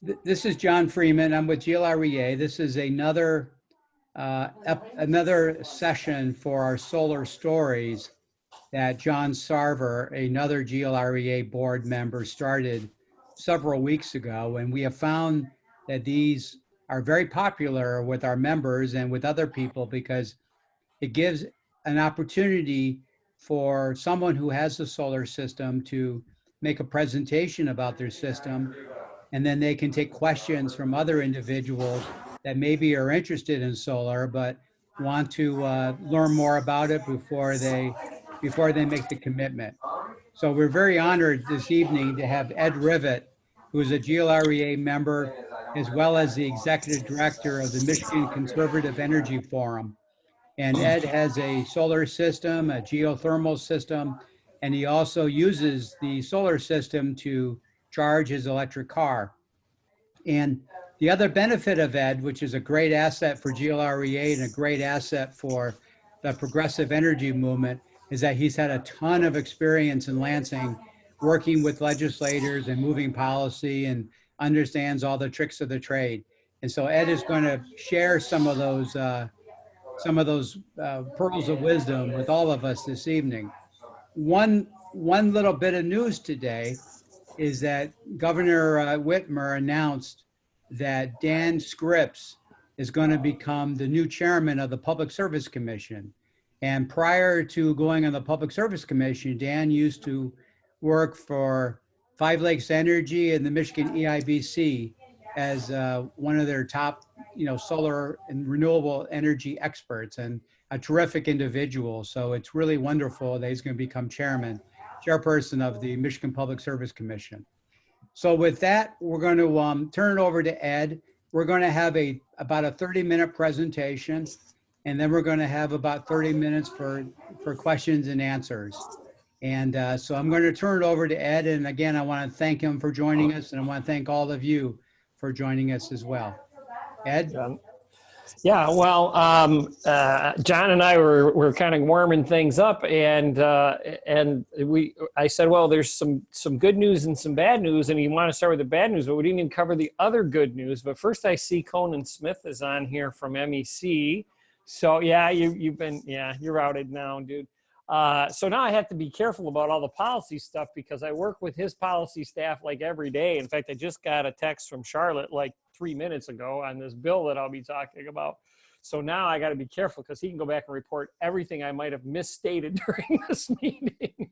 This is John Freeman. I'm with GLREA. This is another session for our solar stories that John Sarver, another GLREA board member, started several weeks ago. And we have found that these are very popular with our members and with other people because it gives an opportunity for someone who has a solar system to make a presentation about their system, and then they can take questions from other individuals that maybe are interested in solar but want to learn more about it before they make the commitment. So we're very honored this evening to have Ed Rivet, who is a GLREA member, as well as the executive director of the Michigan Conservative Energy Forum. And Ed has a solar system, a geothermal system, and he also uses the solar system to charge his electric car. And the other benefit of Ed, which is a great asset for GLREA and a great asset for the progressive energy movement, is that he's had a ton of experience in Lansing working with legislators and moving policy and understands all the tricks of the trade. And so Ed is going to share some of those pearls of wisdom with all of us this evening. One little bit of news today is that Governor Whitmer announced that Dan Scripps is going to become the new chairman of the Public Service Commission. And prior to going on the Public Service Commission, Dan used to work for Five Lakes Energy and the Michigan EIBC as one of their top, solar and renewable energy experts, and a terrific individual. So it's really wonderful that he's going to become chairperson of the Michigan Public Service Commission. So with that, we're going to turn it over to Ed. We're going to have about a 30-minute presentation, and then we're going to have about 30 minutes for questions and answers. And so I'm going to turn it over to Ed. And again, I want to thank him for joining us, and I want to thank all of you for joining us as well. Ed? Yeah, well, John and I were kind of warming things up, and I said, well, there's some good news and some bad news, and you want to start with the bad news, but we didn't even cover the other good news. But first, I see Conan Smith is on here from MEC. So yeah, you're routed now, dude. So now I have to be careful about all the policy stuff because I work with his policy staff like every day. In fact, I just got a text from Charlotte like 3 minutes ago on this bill that I'll be talking about. So now I got to be careful because he can go back and report everything I might have misstated during this meeting.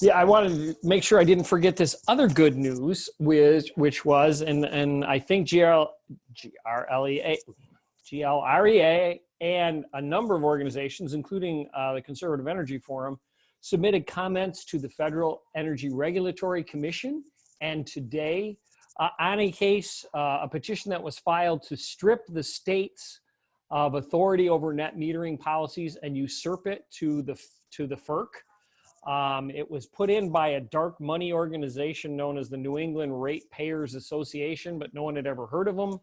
Yeah, I wanted to make sure I didn't forget this other good news, which was, and I think GLREA and a number of organizations, including the Conservative Energy Forum, submitted comments to the Federal Energy Regulatory Commission. And today, on a case, a petition that was filed to strip the states of authority over net metering policies and usurp it to the FERC. It was put in by a dark money organization known as the New England Ratepayers Association, but no one had ever heard of them.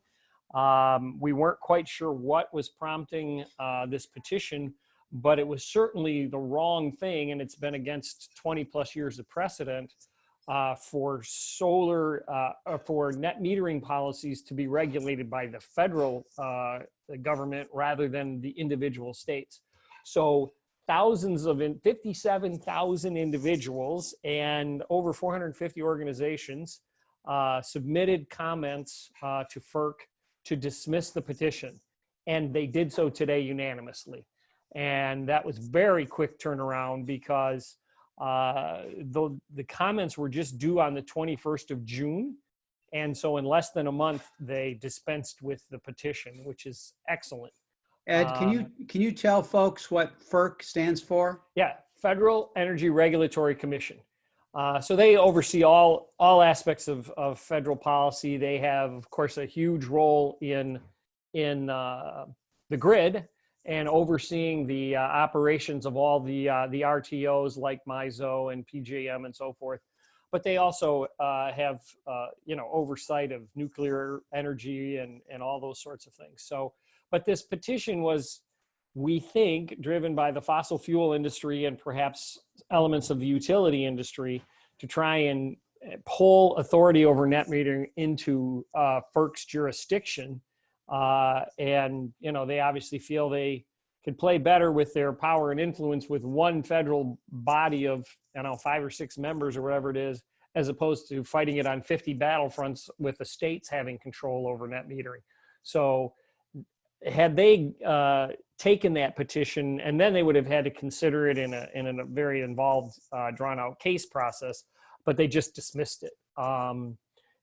We weren't quite sure what was prompting this petition, but it was certainly the wrong thing, and it's been against 20 plus years of precedent for net metering policies to be regulated by the federal government rather than the individual states. So 57,000 individuals and over 450 organizations submitted comments to FERC to dismiss the petition. And they did so today unanimously. And that was very quick turnaround because the comments were just due on the 21st of June. And so in less than a month, they dispensed with the petition, which is excellent. Ed, can you tell folks what FERC stands for? Yeah, Federal Energy Regulatory Commission. So they oversee all aspects of federal policy. They have, of course, a huge role in the grid and overseeing the operations of all the RTOs like MISO and PJM and so forth. But they also have oversight of nuclear energy and all those sorts of things. So, but this petition was, we think, driven by the fossil fuel industry and perhaps elements of the utility industry to try and pull authority over net metering into FERC's jurisdiction. And, you know, they obviously feel they could play better with their power and influence with one federal body of, I don't know, 5 or 6 members or whatever it is, as opposed to fighting it on 50 battlefronts with the states having control over net metering. So had they taken that petition, and then they would have had to consider it in a very involved, drawn out case process, but they just dismissed it.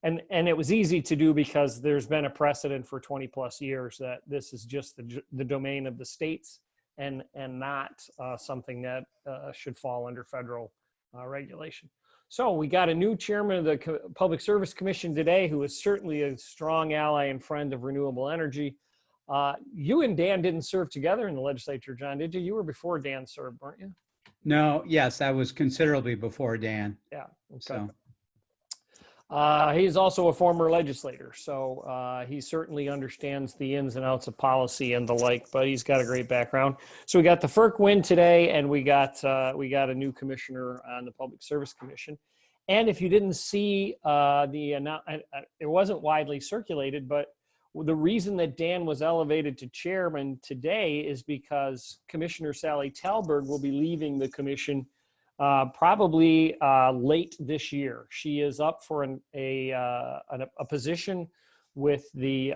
And it was easy to do because there's been a precedent for 20 plus years that this is just the domain of the states and not something that should fall under federal regulation. So we got a new chairman of the Public Service Commission today, who is certainly a strong ally and friend of renewable energy. You and Dan didn't serve together in the legislature, John, did you? You were before Dan served, weren't you? No, yes, I was considerably before Dan. Yeah. Okay. So. He's also a former legislator, so he certainly understands the ins and outs of policy and the like, but he's got a great background. So we got the FERC win today, and we got a new commissioner on the Public Service Commission. And if you didn't see it wasn't widely circulated, but the reason that Dan was elevated to chairman today is because Commissioner Sally Talberg will be leaving the commission probably late this year. She is up for a position with the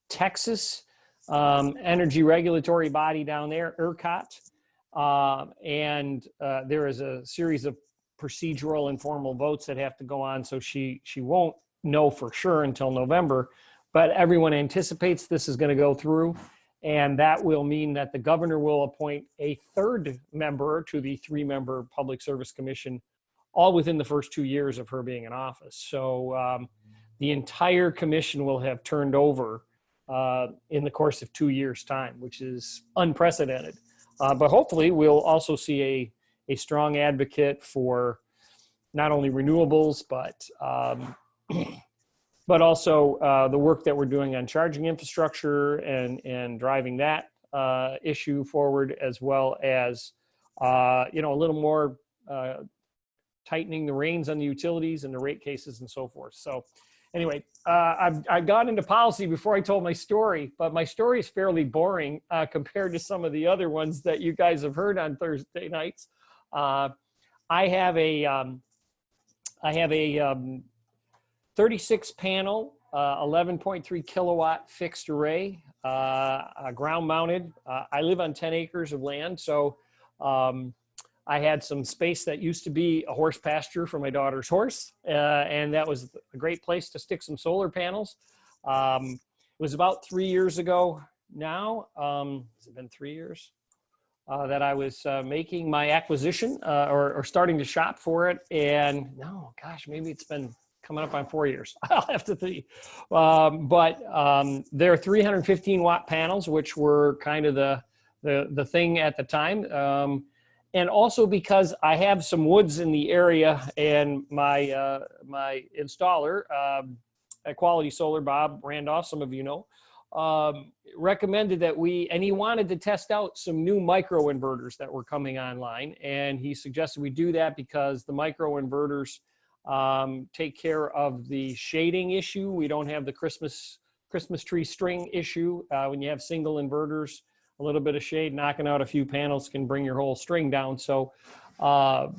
Texas energy regulatory body down there, ERCOT, and there is a series of procedural and formal votes that have to go on, so she won't know for sure until November, but everyone anticipates this is going to go through. And that will mean that the governor will appoint a 3rd member to the 3-member Public Service Commission, all within the first 2 years of her being in office. So the entire commission will have turned over in the course of 2 years' time, which is unprecedented. But hopefully we'll also see a strong advocate for not only renewables, but also the work that we're doing on charging infrastructure and driving that issue forward, as well as a little more tightening the reins on the utilities and the rate cases and so forth. So anyway, I've gone into policy before I told my story, but my story is fairly boring compared to some of the other ones that you guys have heard on Thursday nights. I have a 36 panel, 11.3 kilowatt fixed array, ground mounted. I live on 10 acres of land. So I had some space that used to be a horse pasture for my daughter's horse. And that was a great place to stick some solar panels. It was about 3 years ago now. Has it been 3 years? That I was making my acquisition or starting to shop for it. And no, gosh, maybe it's been coming up on 4 years. I'll have to see. But they're 315 watt panels, which were kind of the thing at the time. And also because I have some woods in the area, and my my installer at Quality Solar, Bob Randolph, some of you know, recommended that he wanted to test out some new micro-inverters that were coming online. And he suggested we do that because the micro-inverters take care of the shading issue. We don't have the Christmas tree string issue. When you have single inverters, a little bit of shade, knocking out a few panels can bring your whole string down. So I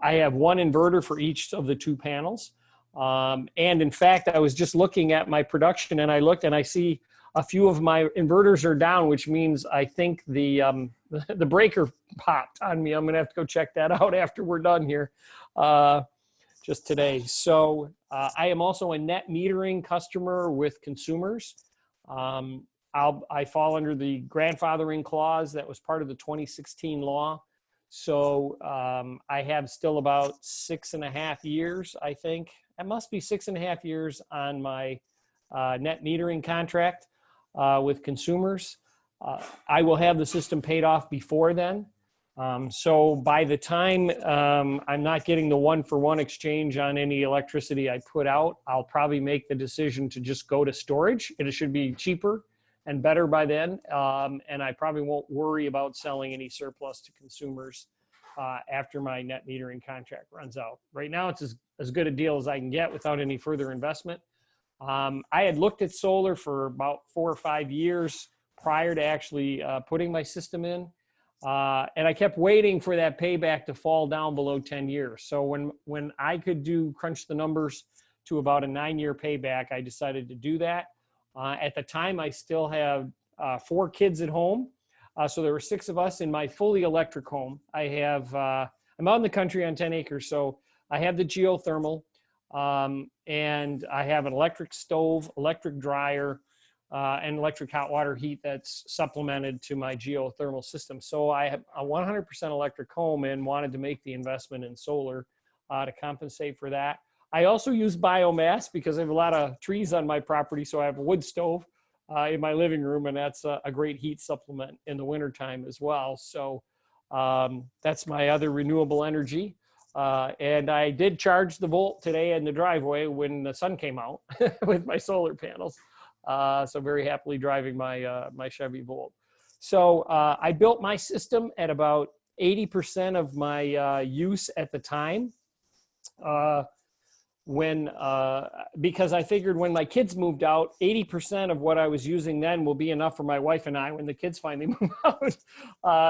have one inverter for each of the 2 panels. And in fact, I was just looking at my production, and I looked and I see a few of my inverters are down, which means I think the breaker popped on me. I'm going to have to go check that out after we're done here. Just today. So I am also a net metering customer with consumers. I fall under the grandfathering clause that was part of the 2016 law. So I have still about 6.5 years, I think. It must be 6.5 years on my net metering contract with consumers. I will have the system paid off before then. So by the time I'm not getting the 1-for-1 exchange on any electricity I put out, I'll probably make the decision to just go to storage. It should be cheaper and better by then. And I probably won't worry about selling any surplus to consumers after my net metering contract runs out. Right now, it's as good a deal as I can get without any further investment. I had looked at solar for about 4 or 5 years prior to actually putting my system in. And I kept waiting for that payback to fall down below 10 years. So when I could crunch the numbers to about a 9-year payback, I decided to do that. At the time, I still have 4 kids at home. So there were 6 of us in my fully electric home. I'm out in the country on 10 acres. So I have the geothermal, and I have an electric stove, electric dryer, and electric hot water heat that's supplemented to my geothermal system. So I have a 100% electric home and wanted to make the investment in solar to compensate for that. I also use biomass because I have a lot of trees on my property. So I have a wood stove in my living room, and that's a great heat supplement in the wintertime as well. So that's my other renewable energy. And I did charge the Volt today in the driveway when the sun came out with my solar panels. So very happily driving my Chevy Volt. So I built my system at about 80% of my use at the time. Because I figured when my kids moved out, 80% of what I was using then will be enough for my wife and I when the kids finally move out.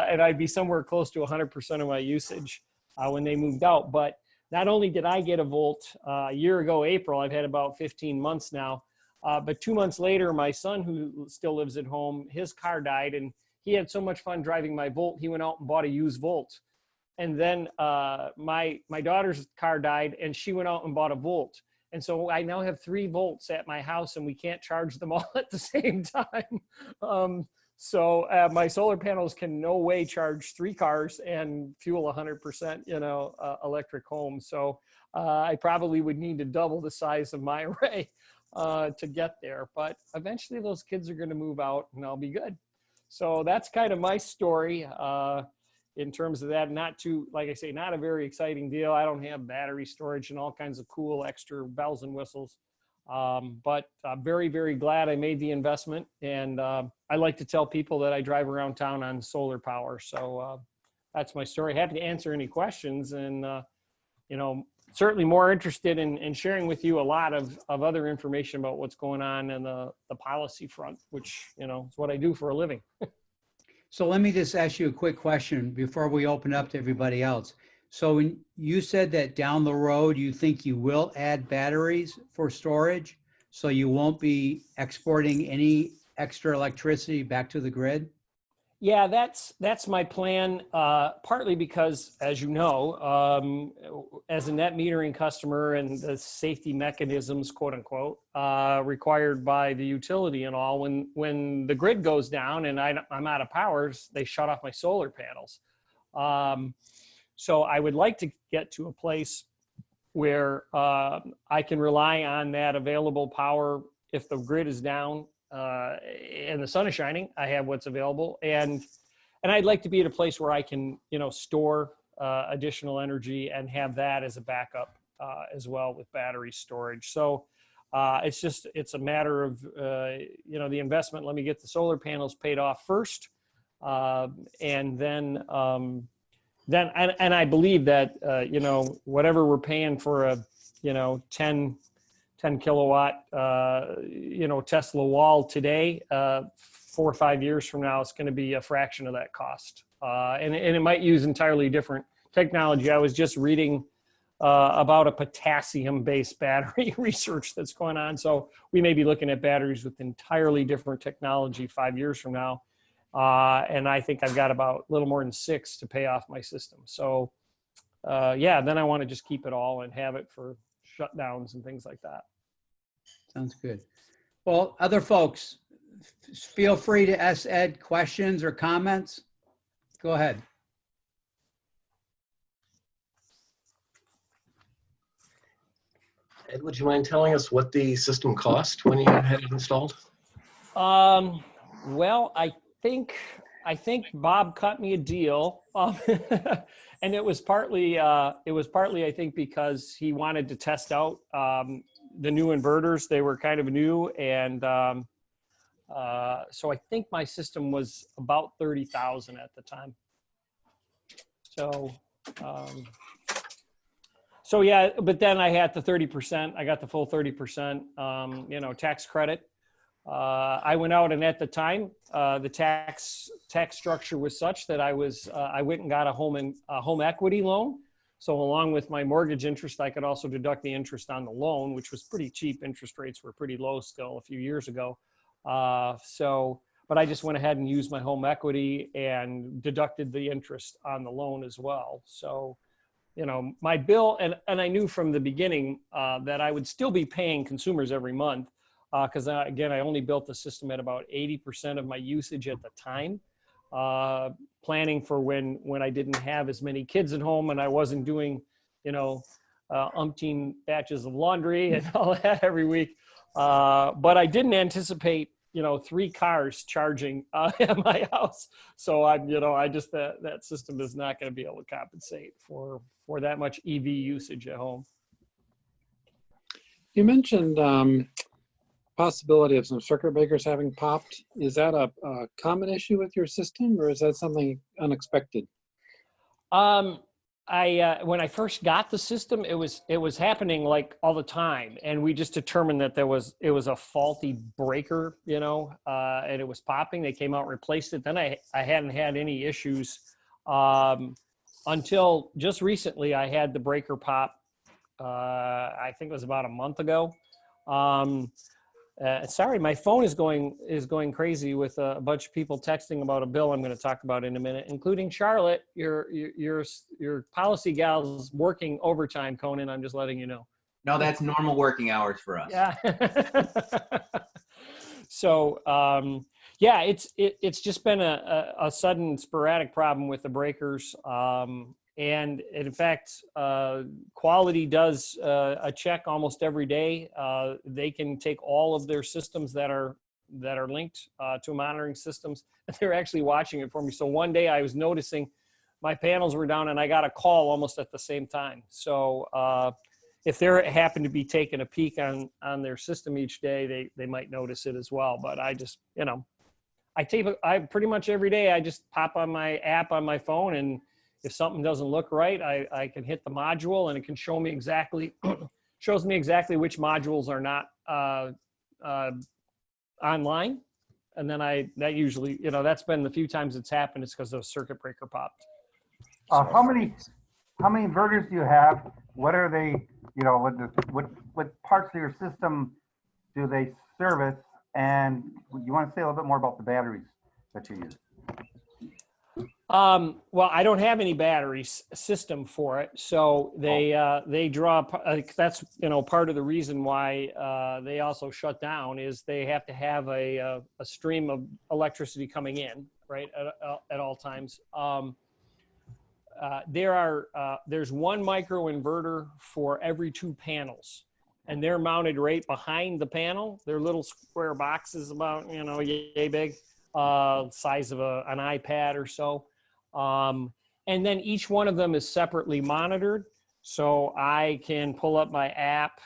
And I'd be somewhere close to 100% of my usage when they moved out. But not only did I get a Volt a year ago, April, I've had about 15 months now. But 2 months later, my son, who still lives at home, his car died, and he had so much fun driving my Volt, he went out and bought a used Volt. And then my daughter's car died, and she went out and bought a Volt. And so I now have 3 Volts at my house, and we can't charge them all at the same time. So my solar panels can no way charge 3 cars and fuel 100%, electric home. So I probably would need to double the size of my array to get there. But eventually those kids are going to move out, and I'll be good. So that's kind of my story. In terms of that, like I say, not a very exciting deal. I don't have battery storage and all kinds of cool extra bells and whistles. But I'm very, very glad I made the investment. And I like to tell people that I drive around town on solar power. So that's my story. Happy to answer any questions. And, certainly more interested in sharing with you a lot of other information about what's going on in the policy front, which, is what I do for a living. So let me just ask you a quick question before we open up to everybody else. So when you said that down the road, you think you will add batteries for storage, so you won't be exporting any extra electricity back to the grid? Yeah, that's my plan, partly because, as you know, as a net metering customer and the safety mechanisms, quote unquote, required by the utility and all, when the grid goes down and I'm out of power, they shut off my solar panels. So I would like to get to a place where I can rely on that available power if the grid is down. And the sun is shining, I have what's available, and I'd like to be at a place where I can, store additional energy and have that as a backup as well with battery storage. So it's a matter of the investment. Let me get the solar panels paid off first, and then I believe that whatever we're paying for a 10 kilowatt, Tesla wall today, 4 or 5 years from now, it's going to be a fraction of that cost. And it might use entirely different technology. I was just reading about a potassium-based battery research that's going on. So we may be looking at batteries with entirely different technology 5 years from now. And I think I've got about a little more than 6 to pay off my system. So then I want to just keep it all and have it for shutdowns and things like that. Sounds good. Well, other folks, feel free to ask Ed questions or comments. Go ahead. Ed, would you mind telling us what the system cost when you had it installed? Well, I think Bob cut me a deal, and it was partly I think because he wanted to test out the new inverters. They were kind of new, and so I think my system was about 30,000 at the time. So So yeah, but then I had the 30%. I got the full 30%, tax credit. I went out, and at the time, the tax structure was such that I went and got a home equity loan. So along with my mortgage interest, I could also deduct the interest on the loan, which was pretty cheap. Interest rates were pretty low still a few years ago. But I just went ahead and used my home equity and deducted the interest on the loan as well. So, my bill, and I knew from the beginning that I would still be paying consumers every month because, again, I only built the system at about 80% of my usage at the time, planning for when I didn't have as many kids at home and I wasn't doing, umpteen batches of laundry and all that every week. But I didn't anticipate 3 cars charging at my house. So I just, that system is not going to be able to compensate for that much EV usage at home. You mentioned possibility of some circuit breakers having popped. Is that a common issue with your system, or is that something unexpected? When I first got the system, it was happening like all the time, and we just determined that it was a faulty breaker, and it was popping. They came out and replaced it. Then I hadn't had any issues until just recently. I had the breaker pop. I think it was about a month ago. Sorry, my phone is going crazy with a bunch of people texting about a bill I'm going to talk about in a minute, including Charlotte. Your policy gal's working overtime, Conan. I'm just letting you know. No, that's normal working hours for us. Yeah. So yeah, it's just been a sudden sporadic problem with the breakers. And in fact, Quality does a check almost every day. They can take all of their systems that are linked to monitoring systems. They're actually watching it for me. So one day I was noticing my panels were down, and I got a call almost at the same time. So if they happen to be taking a peek on their system each day, they might notice it as well. But I just, I pretty much every day I just pop on my app on my phone, and if something doesn't look right, I can hit the module, and it can shows me exactly which modules are not online. And then that usually, that's been the few times it's happened. It's because the circuit breaker popped. So. How many inverters do you have? What are they, what parts of your system do they service? And you want to say a little bit more about the batteries that you use? Well, I don't have any battery system for it, so they draw. That's part of the reason why they also shut down is they have to have a stream of electricity coming in, right, at all times. There's one micro-inverter for every 2 panels, and they're mounted right behind the panel. They're little square boxes about yay big, size of an iPad or so. And then each one of them is separately monitored. So I can pull up my app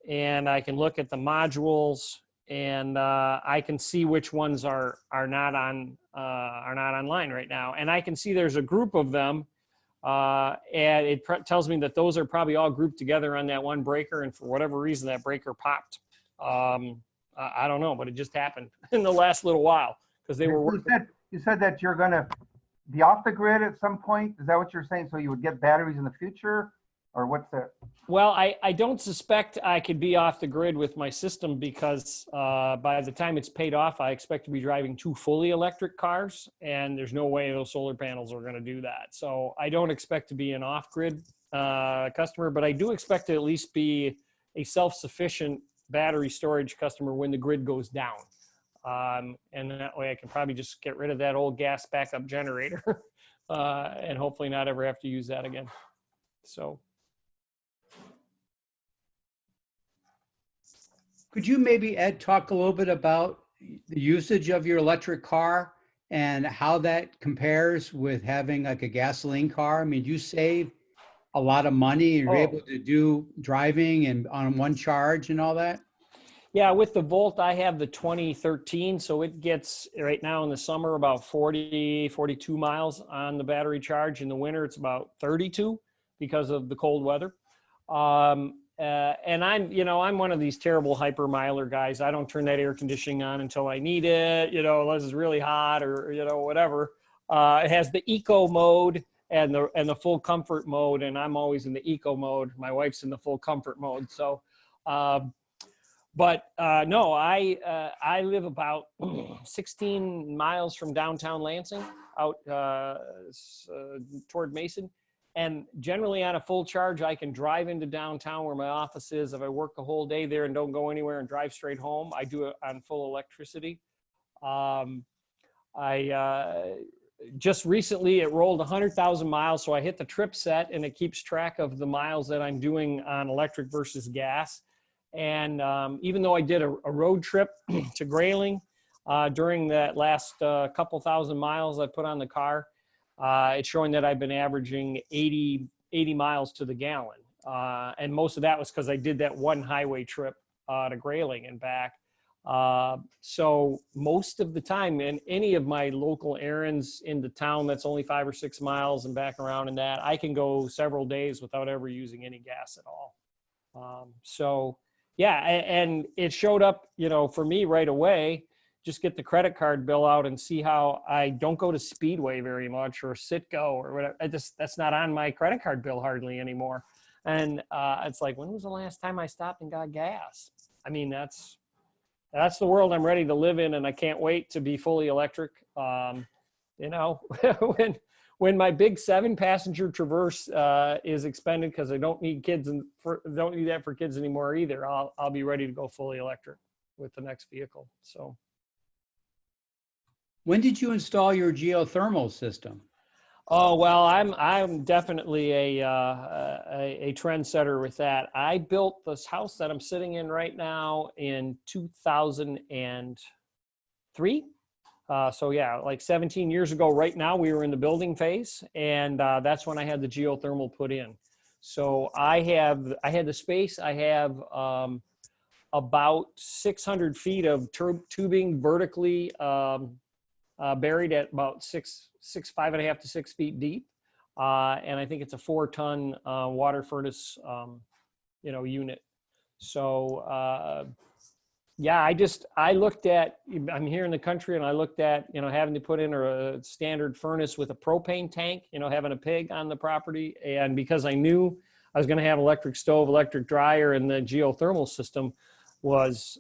and I can look at the modules, and I can see which ones are not online right now. And I can see there's a group of them, and it tells me that those are probably all grouped together on that one breaker. And for whatever reason, that breaker popped. I don't know, but it just happened in the last little while because they were working. You said that you're going to be off the grid at some point. Is that what you're saying? So you would get batteries in the future, or what's that? Well, I don't suspect I could be off the grid with my system because by the time it's paid off, I expect to be driving 2 fully electric cars, and there's no way those solar panels are going to do that. So I don't expect to be an off-grid customer, but I do expect to at least be a self-sufficient battery storage customer when the grid goes down. And that way I can probably just get rid of that old gas backup generator and hopefully not ever have to use that again. So. Could you maybe, Ed, talk a little bit about the usage of your electric car and how that compares with having like a gasoline car? I mean, do you save a lot of money and you're able to do driving and on one charge and all that? Yeah, with the Volt, I have the 2013, so it gets right now in the summer about 40, 42 miles on the battery charge. In the winter, it's about 32 because of the cold weather. And I'm one of these terrible hyper miler guys. I don't turn that air conditioning on until I need it, unless it's really hot or, whatever. It has the eco mode and the full comfort mode, and I'm always in the eco mode. My wife's in the full comfort mode. So, no, I live about 16 miles from downtown Lansing, out toward Mason. And generally on a full charge, I can drive into downtown where my office is. If I work the whole day there and don't go anywhere and drive straight home, I do it on full electricity. Just recently it rolled 100,000 miles. So I hit the trip set and it keeps track of the miles that I'm doing on electric versus gas. And even though I did a road trip to Grayling during that last couple thousand miles I put on the car, it's showing that I've been averaging 80 miles to the gallon. And most of that was because I did that one highway trip to Grayling and back. So most of the time in any of my local errands in the town that's only 5 or 6 miles and back around in that, I can go several days without ever using any gas at all. Yeah, and it showed up, for me right away. Just get the credit card bill out and see how I don't go to Speedway very much or Citgo or whatever. That's not on my credit card bill hardly anymore. And it's like, when was the last time I stopped and got gas? I mean, that's the world I'm ready to live in, and I can't wait to be fully electric. When my big 7-passenger Traverse is expended, because I don't need don't need that for kids anymore either, I'll be ready to go fully electric with the next vehicle. So. When did you install your geothermal system? Oh, well, I'm definitely a trendsetter with that. I built this house that I'm sitting in right now in 2003. So yeah, like 17 years ago right now, we were in the building phase, and that's when I had the geothermal put in. So I had the space. I have about 600 feet of tubing vertically buried at about 5.5 to 6 feet deep. And I think it's a 4-ton water furnace, unit. So, yeah, I looked at, I'm here in the country, and I looked at, having to put in a standard furnace with a propane tank, having a pig on the property. And because I knew I was going to have electric stove, electric dryer, and the geothermal system was,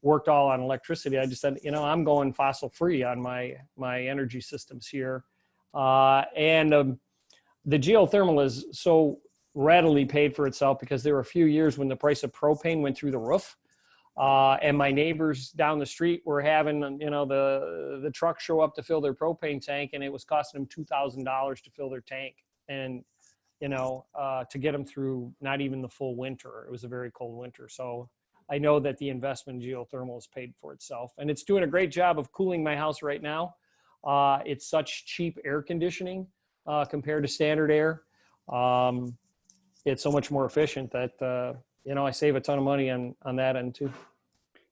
worked all on electricity, I just said, I'm going fossil free on my energy systems here. And the geothermal is so readily paid for itself, because there were a few years when the price of propane went through the roof. And my neighbors down the street were having, the truck show up to fill their propane tank, and it was costing them $2,000 to fill their tank. And, to get them through not even the full winter. It was a very cold winter. So I know that the investment in geothermal is paid for itself, and it's doing a great job of cooling my house right now. It's such cheap air conditioning compared to standard air. It's so much more efficient that, I save a ton of money on that end too.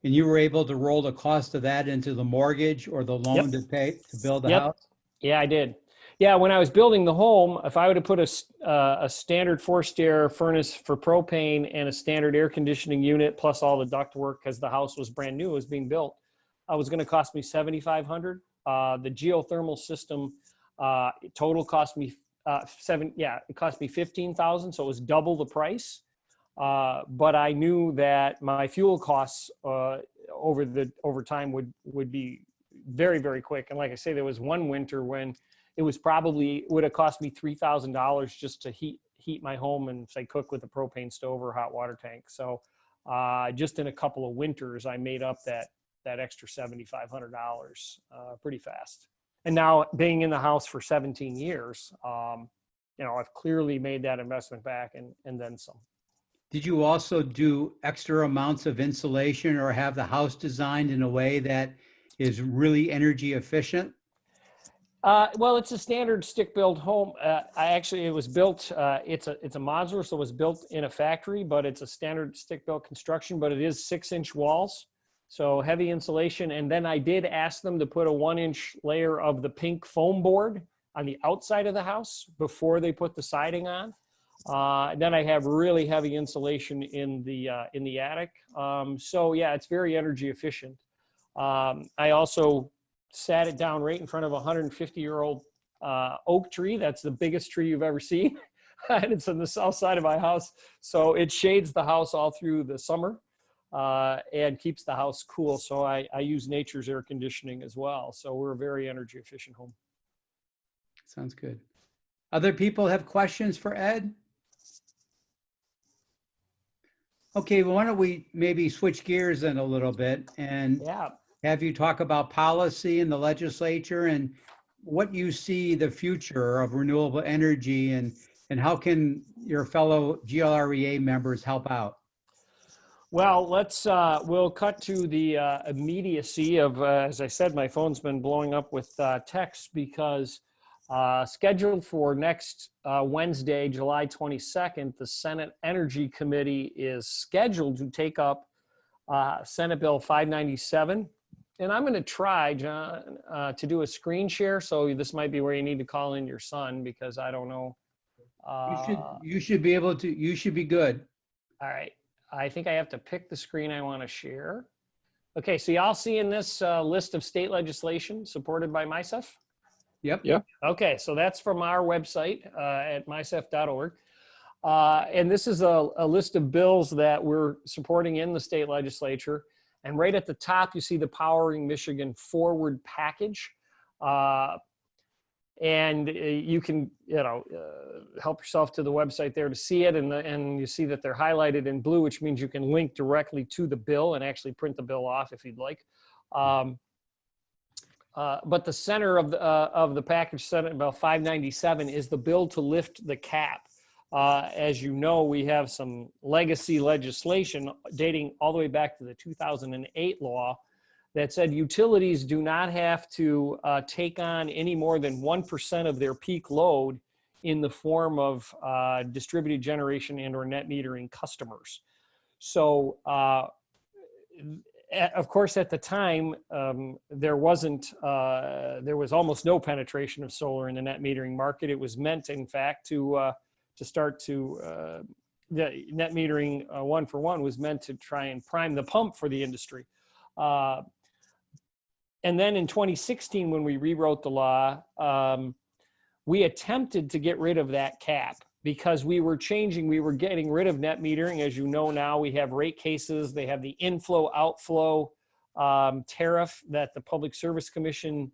And you were able to roll the cost of that into the mortgage or the loan to build the house? Yeah, I did. Yeah, when I was building the home, if I would have put a standard forced air furnace for propane and a standard air conditioning unit plus all the ductwork, because the house was brand new, it was being built, it was going to cost me $7,500. The geothermal system total cost me it cost me $15,000, so it was double the price. But I knew that my fuel costs over time would be very, very quick. And like I say, there was one winter when it would have cost me $3,000 just to heat my home and say cook with a propane stove or hot water tank. So just in a couple of winters, I made up that extra $7,500 pretty fast. And now being in the house for 17 years, I've clearly made that investment back and then some. Did you also do extra amounts of insulation or have the house designed in a way that is really energy efficient? Well, it's a standard stick-built home. It was built. It's a modular, so it was built in a factory, but it's a standard stick-built construction. But it is 6-inch walls, so heavy insulation. And then I did ask them to put a 1-inch layer of the pink foam board on the outside of the house before they put the siding on. Then I have really heavy insulation in the attic. So yeah, it's very energy efficient. I also sat it down right in front of a 150-year-old oak tree. That's the biggest tree you've ever seen. And it's on the south side of my house. So it shades the house all through the summer and keeps the house cool. So I use nature's air conditioning as well. So we're a very energy efficient home. Sounds good. Other people have questions for Ed? Okay, well, why don't we maybe switch gears in a little bit and Yeah. have you talk about policy in the legislature and what you see the future of renewable energy and how can your fellow GLREA members help out? Well, we'll cut to the immediacy of, as I said, my phone's been blowing up with texts because scheduled for next Wednesday, July 22nd, the Senate Energy Committee is scheduled to take up Senate Bill 597. And I'm going to try, John, to do a screen share. So this might be where you need to call in your son because I don't know. You should be able to, you should be good. All right. I think I have to pick the screen I want to share. Okay. So y'all see in this list of state legislation supported by MISEF? Yep. Yep. Okay. So that's from our website at misef.org. And this is a list of bills that we're supporting in the state legislature. And right at the top, you see the Powering Michigan Forward package. And you can, help yourself to the website there to see it. And you see that they're highlighted in blue, which means you can link directly to the bill and actually print the bill off if you'd like. But the center of the package, Senate Bill 597, is the bill to lift the cap. As you know, we have some legacy legislation dating all the way back to the 2008 law that said utilities do not have to take on any more than 1% of their peak load in the form of distributed generation and or net metering customers. So, of course, at the time, there was almost no penetration of solar in the net metering market. It was meant, in fact, to start to, the net metering 1-for-1 was meant to try and prime the pump for the industry. And then in 2016, when we rewrote the law, we attempted to get rid of that cap because we were getting rid of net metering. As you know now, we have rate cases. They have the inflow-outflow tariff that the Public Service Commission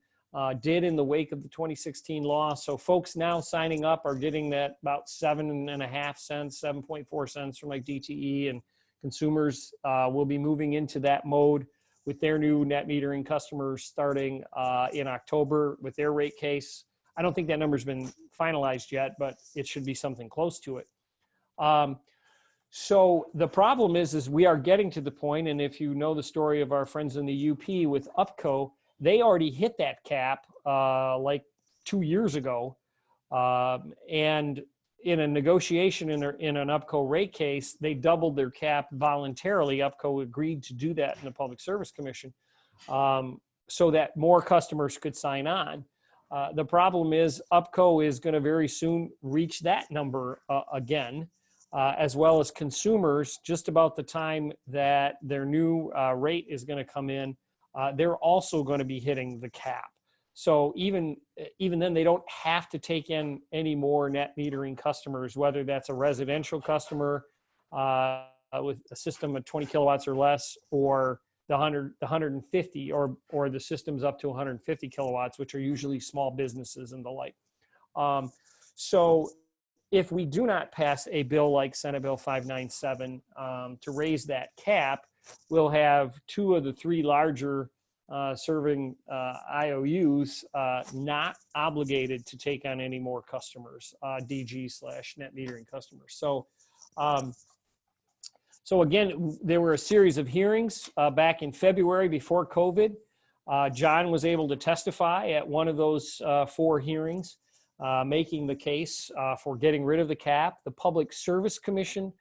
did in the wake of the 2016 law. So folks now signing up are getting that about 7.5 cents, 7.4 cents from like DTE, and consumers will be moving into that mode with their new net metering customers starting in October with their rate case. I don't think that number's been finalized yet, but it should be something close to it. So the problem is we are getting to the point, and if you know the story of our friends in the UP with UPCO, they already hit that cap like 2 years ago. And in a negotiation in an UPCO rate case, they doubled their cap voluntarily. UPCO agreed to do that in the Public Service Commission so that more customers could sign on. The problem is UPCO is going to very soon reach that number again, as well as consumers. Just about the time that their new rate is going to come in, they're also going to be hitting the cap. So even then, they don't have to take in any more net metering customers, whether that's a residential customer with a system of 20 kilowatts or less, or the 150, or the systems up to 150 kilowatts, which are usually small businesses and the like. So if we do not pass a bill like Senate Bill 597 to raise that cap, we'll have 2 of the 3 larger serving IOUs not obligated to take on any more customers, DG/net metering customers. So again, there were a series of hearings back in February before COVID. John was able to testify at one of those 4 hearings, making the case for getting rid of the cap. The Public Service Commission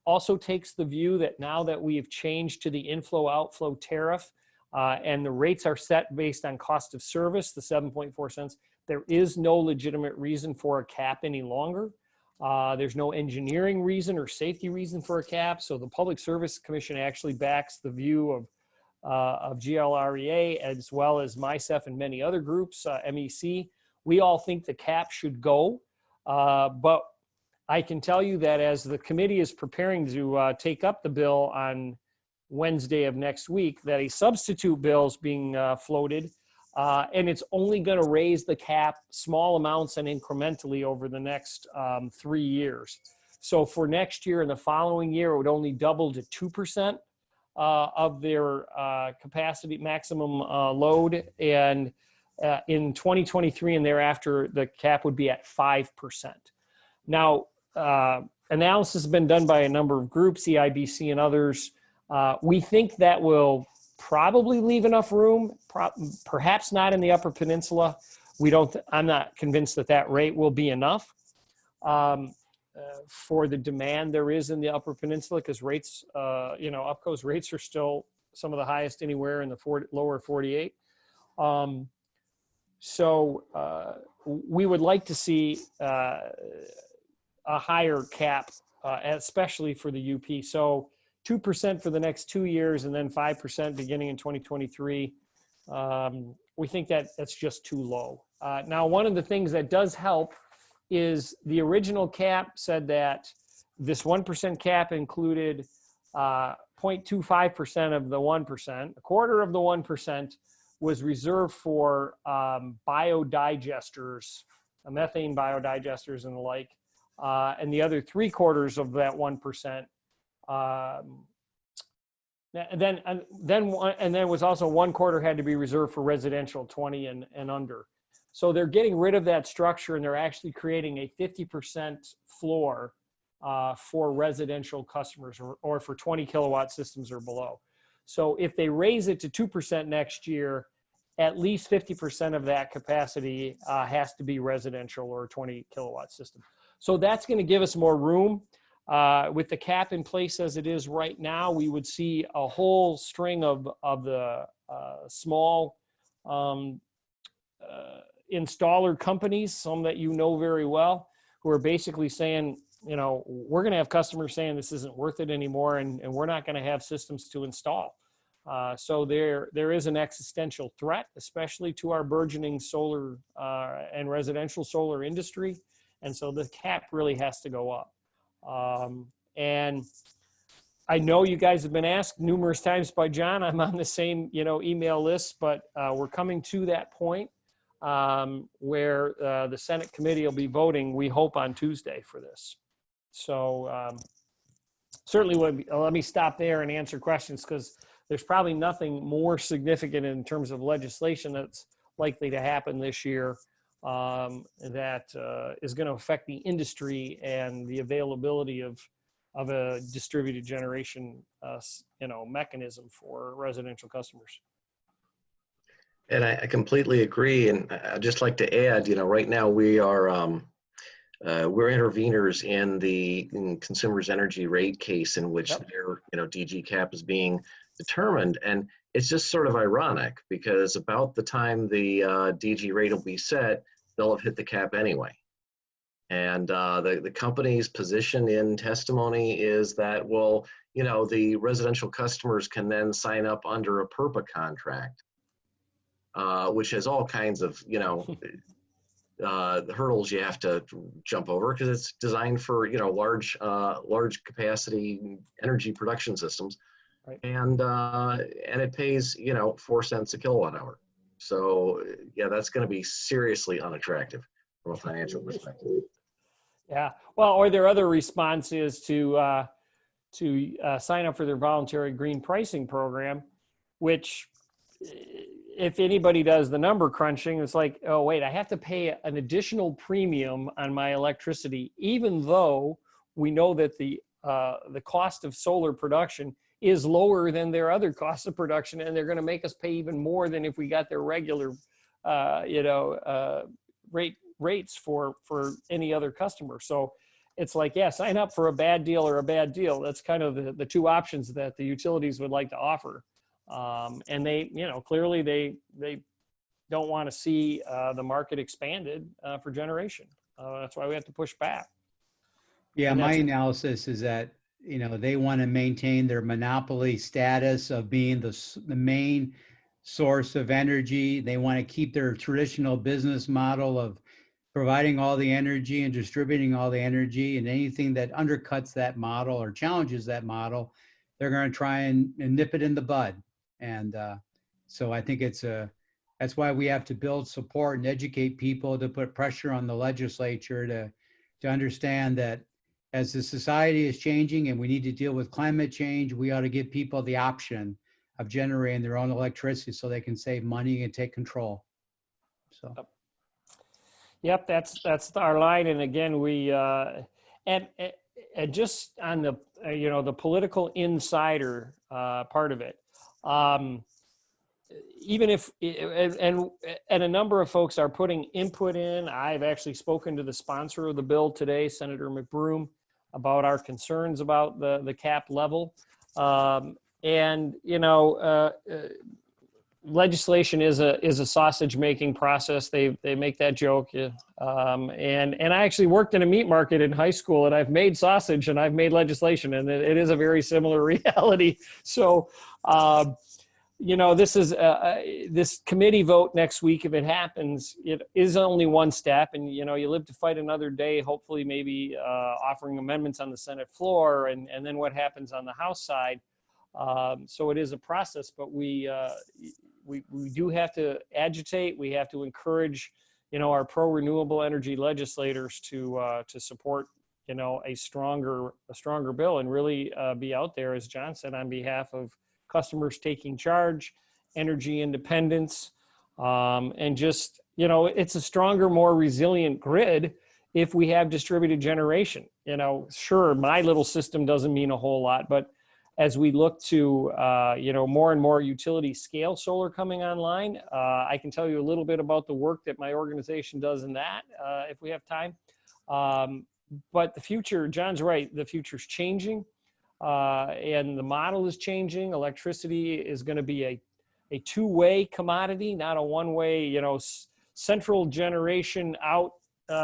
also takes the view that now that we have changed to the inflow-outflow tariff and the rates are set based on cost of service, the 7.4 cents, there is no legitimate reason for a cap any longer. There's no engineering reason or safety reason for a cap. So the Public Service Commission actually backs the view of GLREA as well as MICEF and many other groups, MEC. We all think the cap should go, but I can tell you that as the committee is preparing to take up the bill on Wednesday of next week, that a substitute bill is being floated, and it's only going to raise the cap small amounts and incrementally over the next 3 years. So for next year and the following year, it would only double to 2% of their capacity maximum load, and in 2023 and thereafter, the cap would be at 5%. Now, analysis has been done by a number of groups, EIBC and others. We think that will probably leave enough room, perhaps not in the Upper Peninsula. I'm not convinced that that rate will be enough for the demand there is in the Upper Peninsula, because rates, UPCO's rates are still some of the highest anywhere in the lower 48. So we would like to see a higher cap, especially for the UP. So 2% for the next 2 years and then 5% beginning in 2023. We think that that's just too low. Now, one of the things that does help is the original cap said that this 1% cap included 0.25% of the 1%, a quarter of the 1% was reserved for biodigesters, methane biodigesters and the like, and the other 3/4 of that 1%. And then was also 1/4 had to be reserved for residential 20 and under. So they're getting rid of that structure and they're actually creating a 50% floor for residential customers or for 20 kilowatt systems or below. So if they raise it to 2% next year, at least 50% of that capacity has to be residential or 20 kilowatt system. So that's going to give us more room. With the cap in place as it is right now, we would see a whole string of the small installer companies, some that you know very well, who are basically saying, we're going to have customers saying this isn't worth it anymore, and we're not going to have systems to install. So there is an existential threat, especially to our burgeoning solar and residential solar industry. And so the cap really has to go up. And I know you guys have been asked numerous times by John. I'm on the same, email list, but we're coming to that point where the Senate committee will be voting, we hope, on Tuesday for this. So certainly let me stop there and answer questions, because there's probably nothing more significant in terms of legislation that's likely to happen this year that is going to affect the industry and the availability of a distributed generation, mechanism for residential customers. And I completely agree. And I'd just like to add, right now we are, we're interveners in the Consumers Energy rate case in which their, DG cap is being determined. And it's just sort of ironic, because about the time the DG rate will be set, they'll have hit the cap anyway. And the company's position in testimony is that, well, the residential customers can then sign up under a PERPA contract, which has all kinds of, hurdles you have to jump over, because it's designed for, large capacity energy production systems. Right. And it pays, 4 cents a kilowatt hour. So yeah, that's going to be seriously unattractive from a financial perspective. Yeah. Well, or their other response is to sign up for their voluntary green pricing program, which, if anybody does the number crunching, it's like, oh wait, I have to pay an additional premium on my electricity, even though we know that the cost of solar production is lower than their other costs of production, and they're going to make us pay even more than if we got their regular, rates for any other customer. So it's like, yeah, sign up for a bad deal or a bad deal. That's kind of the two options that the utilities would like to offer. And they, clearly they don't want to see the market expanded for generation. That's why we have to push back. Yeah, And my that's- analysis is that, they want to maintain their monopoly status of being the main source of energy. They want to keep their traditional business model of providing all the energy and distributing all the energy, and anything that undercuts that model or challenges that model, they're going to try and nip it in the bud. And so I think that's why we have to build support and educate people, to put pressure on the legislature to understand that as the society is changing and we need to deal with climate change, we ought to give people the option of generating their own electricity so they can save money and take control. So. Yep, that's our line. And again, we and just on the the political insider part of it, even if and a number of folks are putting input in. I've actually spoken to the sponsor of the bill today, Senator McBroom, about our concerns about the cap level, and legislation is a sausage making process. They make that joke. And I actually worked in a meat market in high school, and I've made sausage and I've made legislation, and it is a very similar reality. So, this is this committee vote next week. If it happens, it is only one step, and you live to fight another day, hopefully maybe offering amendments on the Senate floor, and then what happens on the House side. So it is a process, but we do have to agitate. We have to encourage, our pro-renewable energy legislators to support, a stronger bill, and really be out there, as John said, on behalf of customers taking charge, energy independence, and just, it's a stronger, more resilient grid if we have distributed generation. Sure, my little system doesn't mean a whole lot, but as we look to, more and more utility scale solar coming online, I can tell you a little bit about the work that my organization does in that, if we have time. But the future, John's right, the future's changing, and the model is changing. Electricity is going to be a two-way commodity, not a one-way, central generation out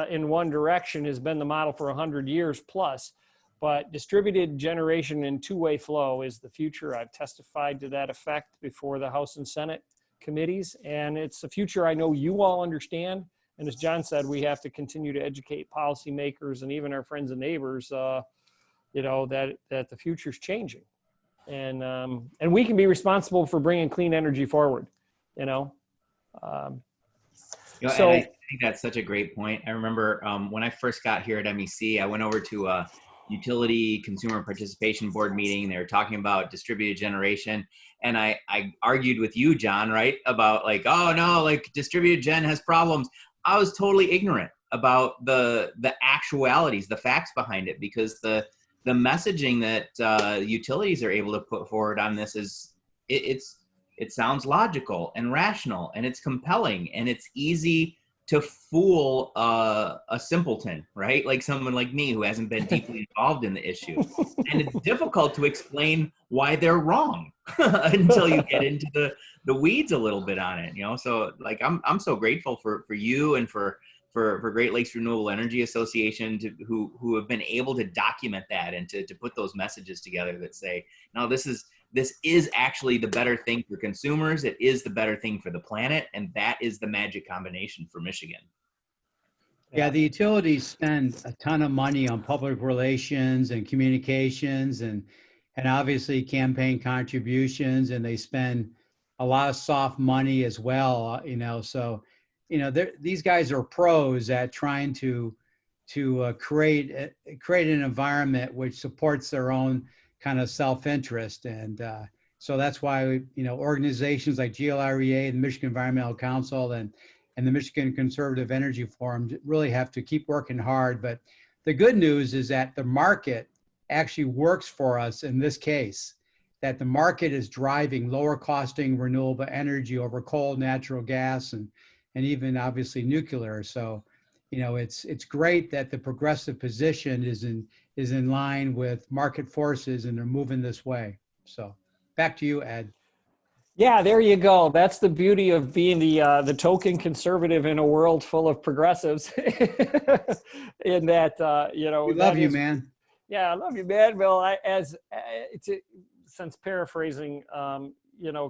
in one direction has been the model for 100 years plus. But distributed generation and two-way flow is the future. I've testified to that effect before the House and Senate committees, and it's a future I know you all understand. And as John said, we have to continue to educate policymakers and even our friends and neighbors, that the future's changing, and we can be responsible for bringing clean energy forward. So I think that's such a great point. I remember when I first got here at MEC, I went over to a utility consumer participation board meeting. They were talking about distributed generation, and I argued with you, John, right, about like, oh no, like distributed gen has problems. I was totally ignorant about the actualities, the facts behind it, because the messaging that utilities are able to put forward on this is it sounds logical and rational, and it's compelling, and it's easy to fool a simpleton, right? Like someone like me who hasn't been deeply involved in the issue. And it's difficult to explain why they're wrong until you get into the weeds a little bit on it, So like I'm so grateful for you and for Great Lakes Renewable Energy Association who have been able to document that and to put those messages together that say, no, this is actually the better thing for consumers. It is the better thing for the planet. And that is the magic combination for Michigan. Yeah, the utilities spend a ton of money on public relations and communications and obviously campaign contributions, and they spend a lot of soft money as well, so, these guys are pros at trying to create an environment which supports their own kind of self-interest. And so that's why, organizations like GLREA, the Michigan Environmental Council, and the Michigan Conservative Energy Forum really have to keep working hard. But the good news is that the market actually works for us in this case, that the market is driving lower costing renewable energy over coal, natural gas, and even obviously nuclear. So, it's great that the progressive position is in line with market forces and they're moving this way. So back to you, Ed. Yeah, there you go. That's the beauty of being the token conservative in a world full of progressives. In that, We love you, man. Yeah, I love you, man. Well, since paraphrasing,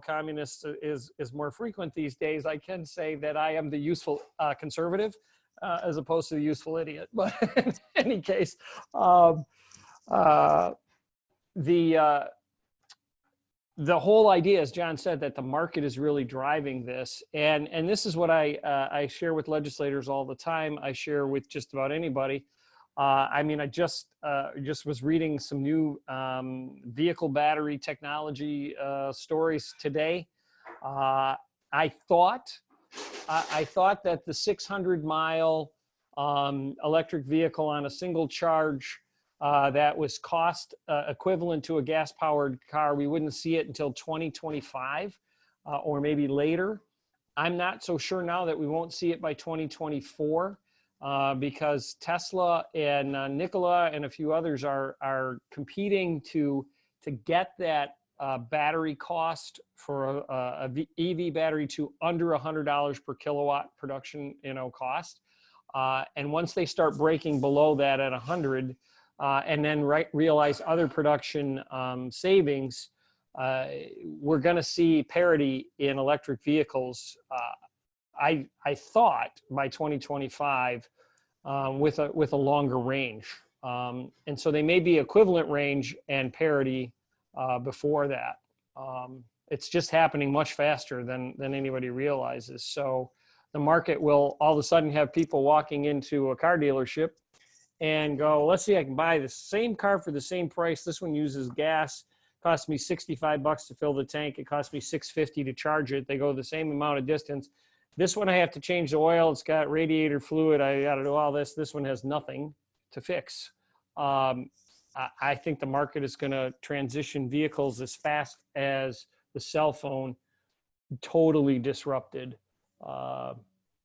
communist is more frequent these days, I can say that I am the useful conservative as opposed to the useful idiot. But in any case, the whole idea, as John said, that the market is really driving this, and this is what I share with legislators all the time. I share with just about anybody. I just was reading some new vehicle battery technology stories today. I thought that the 600-mile electric vehicle on a single charge that was cost equivalent to a gas-powered car, we wouldn't see it until 2025 or maybe later. I'm not so sure now that we won't see it by 2024 because Tesla and Nikola and a few others are competing to get that battery cost for a EV battery to under $100 per kilowatt production cost. And once they start breaking below that at 100, and then realize other production savings, we're going to see parity in electric vehicles. I thought by 2025 with a longer range, and so they may be equivalent range and parity before that. It's just happening much faster than anybody realizes. So the market will all of a sudden have people walking into a car dealership and go, let's see, I can buy the same car for the same price. This one uses gas, costs me $65 to fill the tank. It costs me $6.50 to charge it. They go the same amount of distance. This one I have to change the oil. It's got radiator fluid. I got to do all this. This one has nothing to fix. I think the market is going to transition vehicles as fast as the cell phone totally disrupted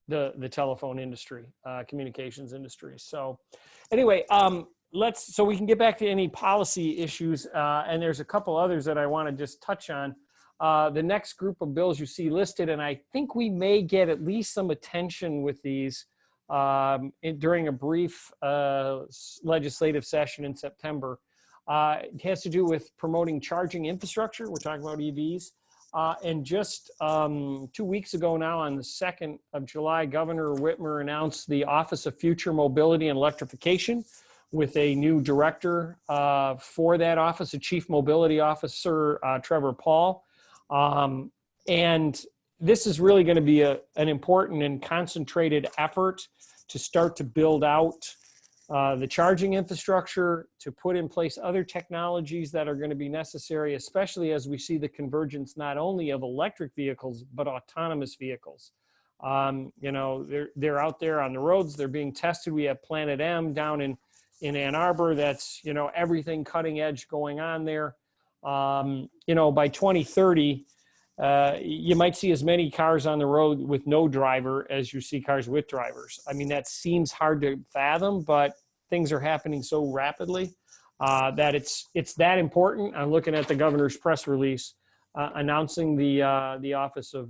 the telephone industry, communications industry. So anyway, so we can get back to any policy issues. And there's a couple others that I want to just touch on. The next group of bills you see listed, and I think we may get at least some attention with these during a brief legislative session in September. It has to do with promoting charging infrastructure. We're talking about EVs. And just 2 weeks ago now, on the 2nd of July, Governor Whitmer announced the Office of Future Mobility and Electrification with a new director for that office, a Chief Mobility Officer, Trevor Paul. And this is really going to be an important and concentrated effort to start to build out the charging infrastructure, to put in place other technologies that are going to be necessary, especially as we see the convergence not only of electric vehicles, but autonomous vehicles. They're out there on the roads. They're being tested. We have Planet M down in Ann Arbor. That's, everything cutting edge going on there. By 2030, you might see as many cars on the road with no driver as you see cars with drivers. I mean, that seems hard to fathom, but things are happening so rapidly that it's that important. I'm looking at the governor's press release announcing the Office of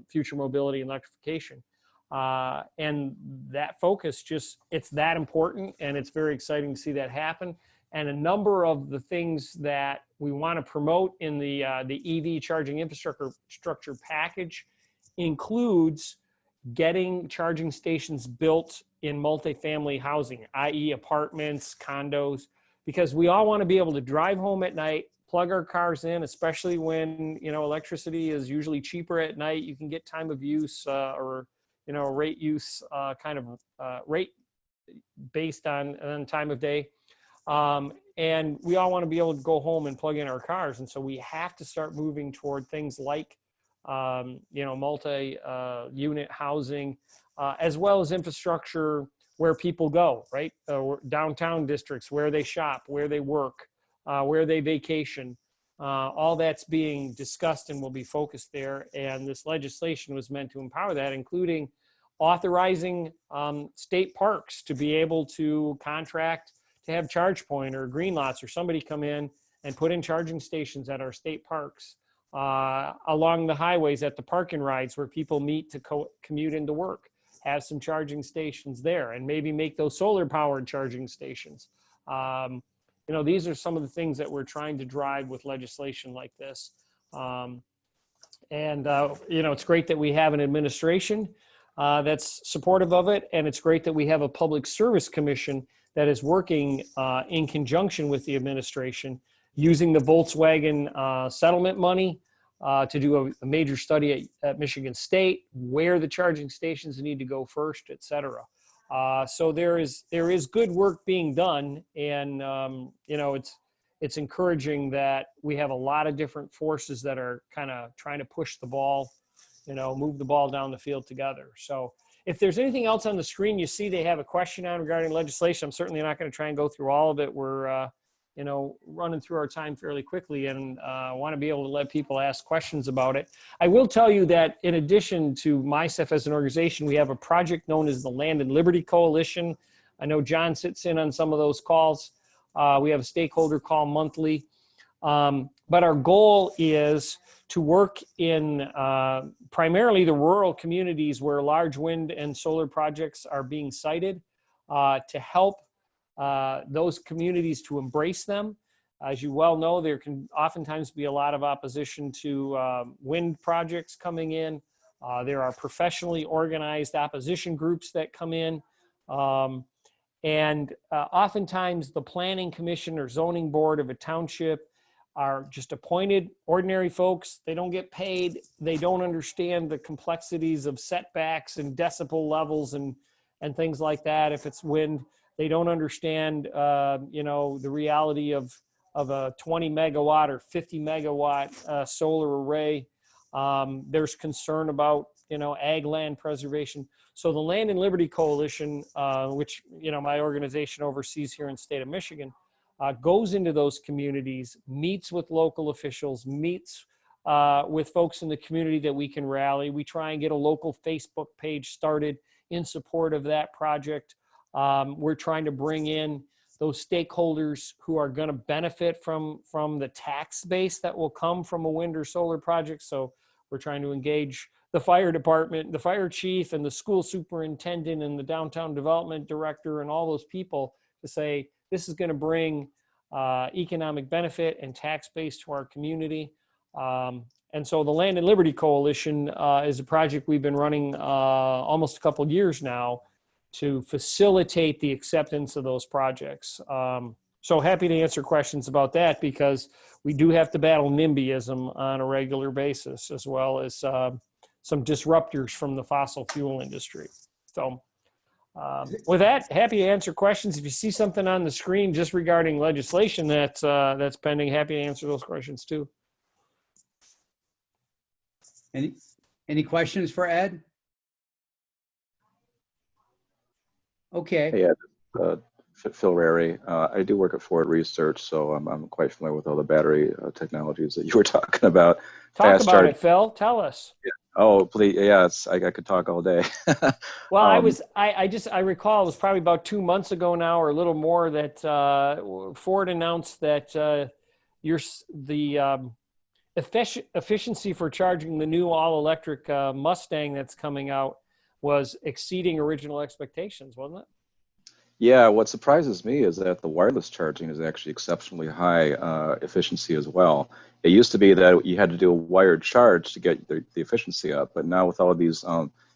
Future Mobility and Electrification. And that focus it's that important, and it's very exciting to see that happen. And a number of the things that we want to promote in the EV charging infrastructure package includes getting charging stations built in multifamily housing, i.e. apartments, condos, because we all want to be able to drive home at night, plug our cars in, especially when, electricity is usually cheaper at night. You can get time of use or rate use rate based on time of day. And we all want to be able to go home and plug in our cars. And so we have to start moving toward things like, multi-unit housing, as well as infrastructure where people go, right? Downtown districts, where they shop, where they work, where they vacation. All that's being discussed and will be focused there. And this legislation was meant to empower that, including authorizing state parks to be able to contract to have charge point or green lots or somebody come in and put in charging stations at our state parks, along the highways at the park and rides where people meet to commute into work. Have some charging stations there and maybe make those solar powered charging stations. You know, these are some of the things that we're trying to drive with legislation like this. You know, it's great that we have an administration that's supportive of it. And it's great that we have a public service commission that is working in conjunction with the administration, using the Volkswagen settlement money to do a major study at Michigan State, where the charging stations need to go first, et cetera. So there is good work being done, and you know, it's encouraging that we have a lot of different forces that are kind of trying to push the ball, you know, move the ball down the field together. So if there's anything else on the screen you see they have a question on regarding legislation, I'm certainly not going to try and go through all of it. We're you know, running through our time fairly quickly, and I want to be able to let people ask questions about it. I will tell you that in addition to MICEF as an organization, we have a project known as the Land and Liberty Coalition. I know John sits in on some of those calls. We have a stakeholder call monthly. But our goal is to work in primarily the rural communities where large wind and solar projects are being sited, to help those communities to embrace them. As you well know, there can oftentimes be a lot of opposition to wind projects coming in. There are professionally organized opposition groups that come in. And oftentimes the planning commission or zoning board of a township are just appointed ordinary folks. They don't get paid. They don't understand the complexities of setbacks and decibel levels and things like that. If it's wind, they don't understand, you know, the reality of a 20 megawatt or 50 megawatt solar array. There's concern about, you know, ag land preservation. So the Land and Liberty Coalition, which, you know, my organization oversees here in the state of Michigan, goes into those communities, meets with local officials, meets with folks in the community that we can rally. We try and get a local Facebook page started in support of that project. We're trying to bring in those stakeholders who are going to benefit from the tax base that will come from a wind or solar project. So we're trying to engage the fire department, the fire chief, and the school superintendent, and the downtown development director, and all those people to say, this is going to bring economic benefit and tax base to our community. And so the Land and Liberty Coalition is a project we've been running almost a couple of years now to facilitate the acceptance of those projects. So happy to answer questions about that, because we do have to battle NIMBYism on a regular basis, as well as some disruptors from the fossil fuel industry. So with that, happy to answer questions. If you see something on the screen just regarding legislation that's pending, happy to answer those questions too. Any questions for Ed? Okay. Hey, Ed, Phil Rary. I do work at Ford Research, so I'm quite familiar with all the battery technologies that you were talking about. Talk about it, Phil. Tell us. Yeah. Oh, please. Yeah, I could talk all day. Well, I recall it was probably about 2 months ago now, or a little more, that Ford announced that the efficiency for charging the new all-electric Mustang that's coming out was exceeding original expectations, wasn't it? Yeah, what surprises me is that the wireless charging is actually exceptionally high efficiency as well. It used to be that you had to do a wired charge to get the efficiency up, but now with all of these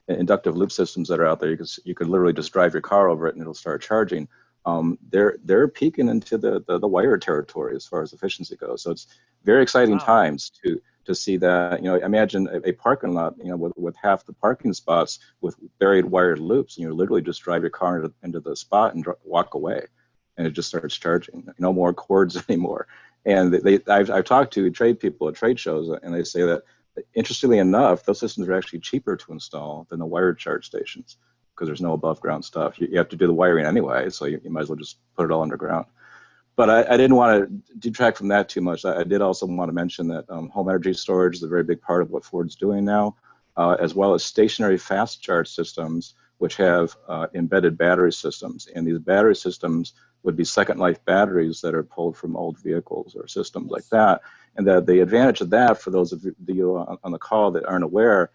inductive loop systems that are out there, you could literally just drive your car over it and it'll start charging. They're peaking into the wired territory as far as efficiency goes. So it's very exciting times to see that. You know, imagine a parking lot, you know, with half the parking spots with buried wired loops, and you literally just drive your car into the spot and walk away, and it just starts charging. No more cords anymore. And I've talked to trade people at trade shows, and they say that, interestingly enough, those systems are actually cheaper to install than the wired charge stations, because there's no above ground stuff. You have to do the wiring anyway, so you might as well just put it all underground. But I didn't want to detract from that too much. I did also want to mention that home energy storage is a very big part of what Ford's doing now, as well as stationary fast charge systems, which have embedded battery systems. And these battery systems would be second life batteries that are pulled from old vehicles or systems like that. And that the advantage of that, for those of you on the call that aren't aware,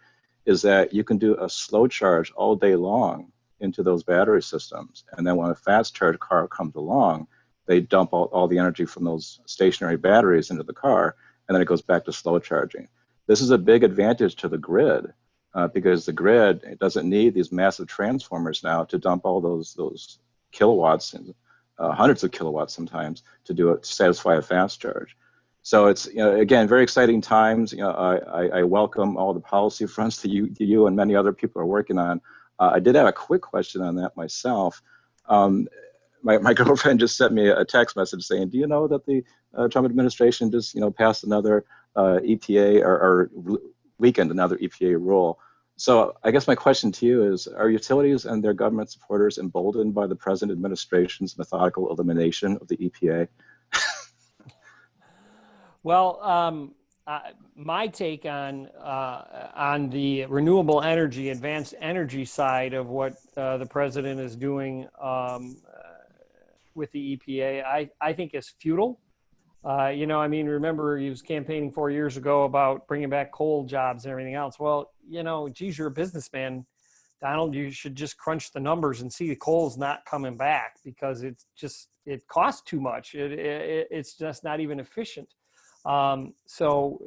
is that you can do a slow charge all day long into those battery systems. And then when a fast charge car comes along, they dump all the energy from those stationary batteries into the car, and then it goes back to slow charging. This is a big advantage to the grid, because the grid, it doesn't need these massive transformers now to dump all those kilowatts, and hundreds of kilowatts sometimes, to satisfy a fast charge. So it's, again, very exciting times. I welcome all the policy fronts that you and many other people are working on. I did have a quick question on that myself. My girlfriend just sent me a text message saying, do you know that the Trump administration just passed another EPA or weakened another EPA rule? So I guess my question to you is, are utilities and their government supporters emboldened by the present administration's methodical elimination of the EPA? Well, my take on the renewable energy, advanced energy side of what the president is doing with the EPA, I think is futile. Remember he was campaigning 4 years ago about bringing back coal jobs and everything else. Well, geez, you're a businessman, Donald, you should just crunch the numbers and see the coal's not coming back because it costs too much. It's just not even efficient. So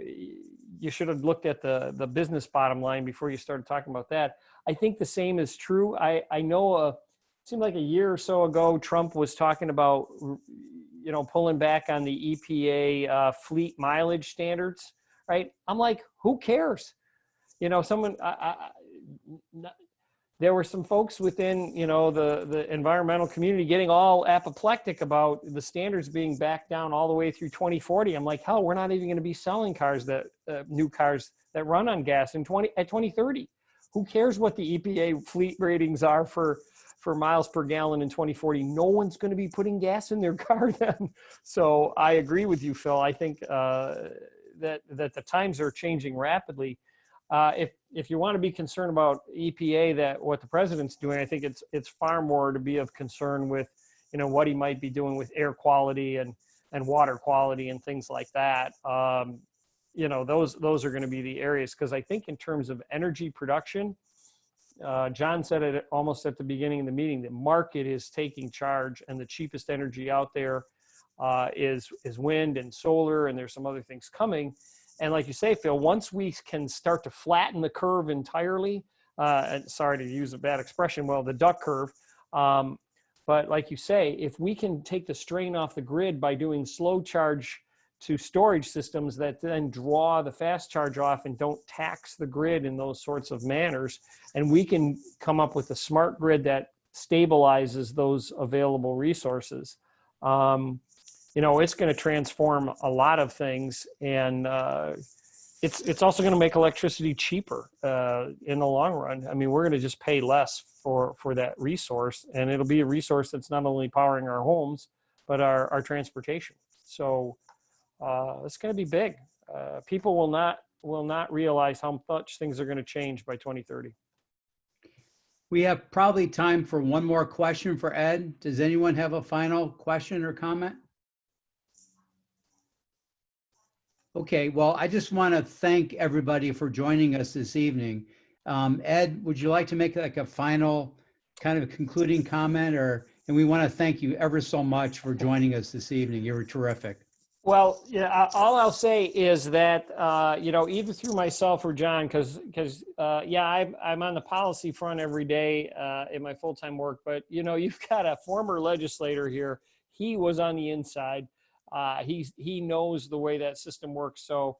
you should have looked at the business bottom line before you started talking about that. I think the same is true. I know it seemed like a year or so ago, Trump was talking about, pulling back on the EPA fleet mileage standards, right? I'm like, who cares? There were some folks within, the environmental community getting all apoplectic about the standards being back down all the way through 2040. I'm like, hell, we're not even going to be selling new cars that run on gas at 2030. Who cares what the EPA fleet ratings are for miles per gallon in 2040? No one's going to be putting gas in their car then. So I agree with you, Phil. I think that the times are changing rapidly. If you want to be concerned about EPA, that what the president's doing, I think it's far more to be of concern with, what he might be doing with air quality and water quality and things like that. Those are going to be the areas, because I think in terms of energy production, John said it almost at the beginning of the meeting, the market is taking charge, and the cheapest energy out there is wind and solar, and there's some other things coming. And like you say, Phil, once we can start to flatten the curve entirely, and sorry to use a bad expression, the duck curve, but like you say, if we can take the strain off the grid by doing slow charge to storage systems that then draw the fast charge off and don't tax the grid in those sorts of manners, and we can come up with a smart grid that stabilizes those available resources, it's going to transform a lot of things, and it's also going to make electricity cheaper in the long run. I mean, we're going to just pay less for that resource, and it'll be a resource that's not only powering our homes, but our transportation. So it's going to be big. People will not realize how much things are going to change by 2030. We have probably time for one more question for Ed. Does anyone have a final question or comment? Okay, well, I just want to thank everybody for joining us this evening. Ed, would you like to make like a final kind of concluding comment, and we want to thank you ever so much for joining us this evening. You were terrific. Well, yeah, all I'll say is that, either through myself or John, because I'm on the policy front every day in my full-time work, but, you've got a former legislator here. He was on the inside. He knows the way that system works. So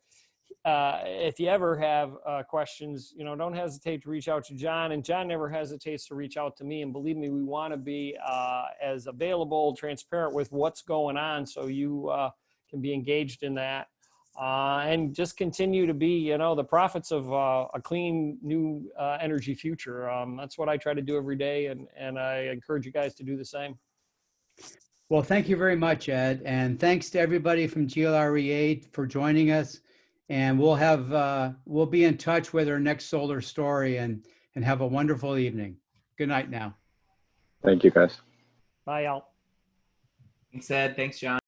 if you ever have questions, don't hesitate to reach out to John, and John never hesitates to reach out to me. And believe me, we want to be as available, transparent with what's going on, so you can be engaged in that, and just continue to be, the prophets of a clean, new energy future. That's what I try to do every day, and I encourage you guys to do the same. Well, thank you very much, Ed. And thanks to everybody from GLREA for joining us. And we'll be in touch with our next solar story and have a wonderful evening. Good night now. Thank you, guys. Bye, Al. Thanks, Ed. Thanks, John.